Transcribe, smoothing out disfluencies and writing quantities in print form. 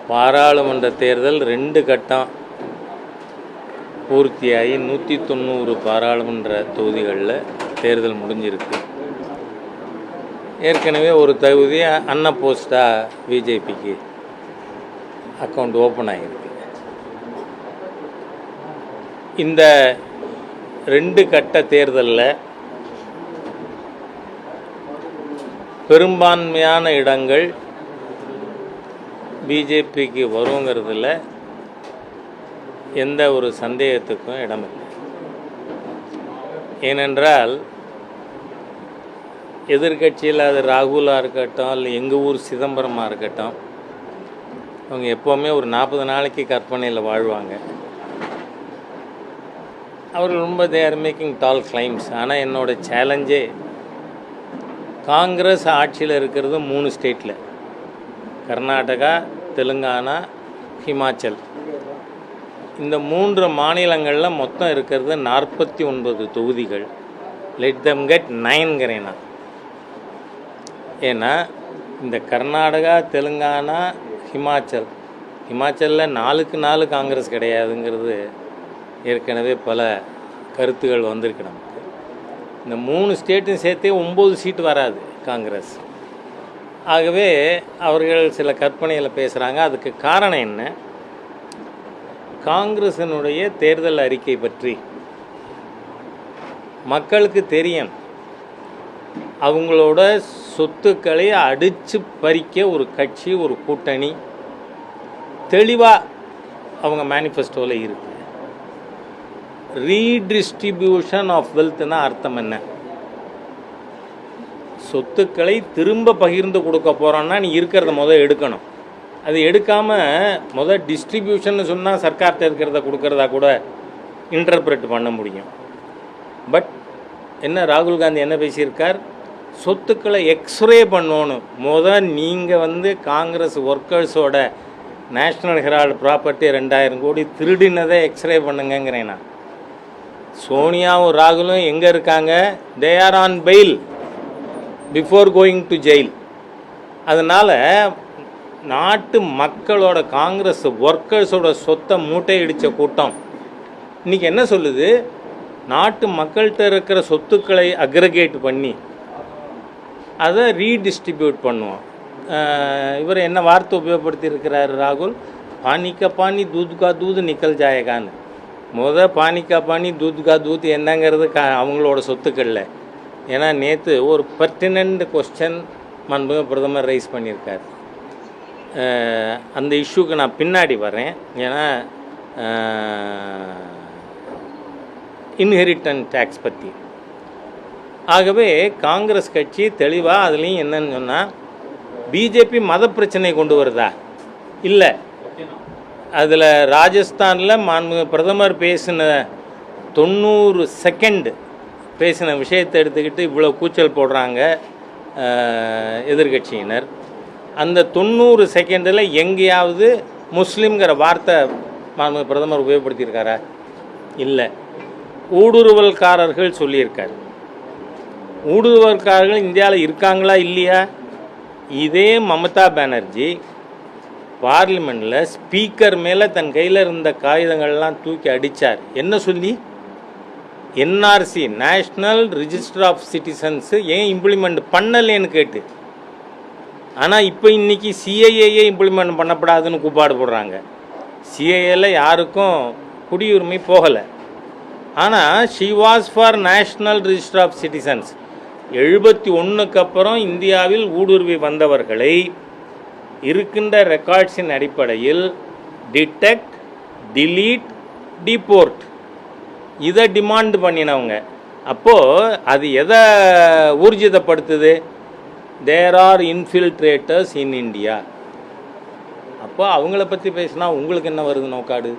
பாராளுமன்ற தேர்தல் 2 கட்டம் பூர்த்தியாகி 190 பாராளுமன்ற தொகுதிகளில் தேர்தல் முடிஞ்சிருக்கு. ஏற்கனவே ஒரு தொகுதி அன்னபோஸ்டாக பிஜேபிக்கு அக்கௌண்ட் ஓப்பன் ஆகிருக்கு. இந்த 2 கட்ட தேர்தலில் பெரும்பான்மையான இடங்கள் பிஜேபிக்கு வருங்கிறதுல எந்த ஒரு சந்தேகத்துக்கும் இடமில்லை. ஏனென்றால் எதிர்கட்சியில் அது ராகுலாக இருக்கட்டும், இல்லை எங்கள் ஊர் சிதம்பரமாக இருக்கட்டும், அவங்க எப்போவுமே ஒரு 40 நாளைக்கு கற்பனையில் வாழ்வாங்க. அவர்கள் ரொம்ப they are making tall claims. ஆனால் என்னோடய சேலஞ்சே காங்கிரஸ் ஆட்சியில் இருக்கிறது 3 ஸ்டேட்டில், கர்நாடகா, தெலுங்கானா, ஹிமாச்சல். இந்த 3 மாநிலங்களில் மொத்தம் இருக்கிறது 49 தொகுதிகள். லெட் தம் கெட் 9ங்கிறேன் நான். ஏன்னா இந்த கர்நாடகா, தெலுங்கானா, ஹிமாச்சலில் 4க்கு 4 காங்கிரஸ் கிடையாதுங்கிறது ஏற்கனவே பல கருத்துகள் வந்திருக்கு நமக்கு. இந்த 3 ஸ்டேட்டும் சேர்த்தே 9 சீட்டு வராது காங்கிரஸ். ஆகவே அவர்கள் சில கற்பனையில் பேசுகிறாங்க. அதுக்கு காரணம் என்ன? காங்கிரஸினுடைய தேர்தல் அறிக்கை பற்றி மக்களுக்கு தெரியும். அவங்களோட சொத்துக்களை அடித்து பறிக்க ஒரு கட்சி, ஒரு கூட்டணி தெளிவாக அவங்க மேனிஃபெஸ்டோவில் இருக்குது. ரீடிஸ்ட்ரிபியூஷன் ஆஃப் வெல்த்னா அர்த்தம் என்ன? சொத்துக்களை திரும்ப பகிர்ந்து கொடுக்க போகிறோன்னா நீ இருக்கிறத எடுக்கணும். அது எடுக்காமல் டிஸ்ட்ரிபியூஷன் சொன்னால் சர்க்கார்கிட்ட இருக்கிறத கொடுக்கறதா கூட இன்டர்பிரட் பண்ண முடியும். பட் என்ன ராகுல் காந்தி என்ன பேசியிருக்கார்? சொத்துக்களை எக்ஸ்ரே பண்ணணும். நீங்கள் காங்கிரஸ் ஒர்க்கர்ஸோட நேஷ்னல் ஹெரால்டு ப்ராப்பர்ட்டி 2000 கோடி திருடினதை எக்ஸ்ரே பண்ணுங்கிறேன் நான். சோனியாவும் ராகுலும் எங்கே இருக்காங்க? They are on fail before going to jail. அதனால் நாட்டு மக்களோட, காங்கிரஸ் ஒர்க்கர்ஸோட சொத்தை மூட்டை இடித்த கூட்டம் இன்றைக்கி என்ன சொல்லுது? நாட்டு மக்கள்கிட்ட இருக்கிற சொத்துக்களை அக்ரிகேட் பண்ணி அதை ரீடிஸ்ட்ரிபியூட் பண்ணுவோம். இவர் என்ன வார்த்தை உபயோகப்படுத்தி இருக்கிறார் ராகுல்? பானிக்கா பானி தூத்கா தூது நிக்கல் ஜாயகான்னு. பானிக்கா பானி தூத்கா தூத் என்னங்கிறது அவங்களோட சொத்துக்களில். ஏன்னா நேற்று ஒரு பர்டினன்ட் கொஸ்டின் மாண்புமிகு பிரதமர் ரைஸ் பண்ணியிருக்கார். அந்த இஷ்யூக்கு நான் பின்னாடி வரேன். ஏன்னா இன்ஹெரிட்டன்ட் டேக்ஸ் பற்றி. ஆகவே காங்கிரஸ் கட்சி தெளிவாக அதுலேயும் என்னன்னு சொன்னால், பிஜேபி மத பிரச்சனை கொண்டு வருதா? இல்லை. அதில் ராஜஸ்தானில் மாண்புமிகு பிரதமர் பேசின 90 செகண்ட் பேசின விஷயத்தை எடுத்துக்கிட்டு இவ்வளோ கூச்சல் போடுறாங்க எதிர்கட்சியினர். அந்த 90 செகண்டில் எங்கேயாவது முஸ்லீம்ங்கிற வார்த்தை மாண்புமிகு பிரதமர் உபயோகப்படுத்தியிருக்காரா? இல்லை. ஊடுருவல்காரர்கள் சொல்லியிருக்கார். ஊடுருவல்காரர்கள் இந்தியாவில் இருக்காங்களா இல்லையா? இதே மமதா பானர்ஜி பார்லிமெண்ட்டில் ஸ்பீக்கர் மேலே தன் கையில் இருந்த காகிதங்கள்லாம் தூக்கி அடித்தார். என்ன சொல்லி? NRC, national register of citizens ஏன் இம்ப்ளிமெண்ட் பண்ணலேன்னு கேட்டு. ஆனால் இப்போ இன்றைக்கி சிஏஏயே இம்ப்ளிமெண்ட் பண்ணப்படாதுன்னு கூப்பாடு போடுறாங்க. சிஏஏல யாருக்கும் குடியுரிமை போகலை. ஆனால் she was for national register of citizens. 71க்கு அப்புறம் இந்தியாவில் ஊடுருவி வந்தவர்களை இருக்கின்ற ரெக்கார்ட்ஸின் அடிப்படையில் டிடெக்ட், டிலீட், டிபோர்ட் இதை டிமாண்ட் பண்ணினவங்க. அப்போது அது எதை ஊர்ஜிதப்படுத்துது? There are infiltrators in India. அப்போ அவங்கள பற்றி பேசினா உங்களுக்கு என்ன வருது நோக்காடு?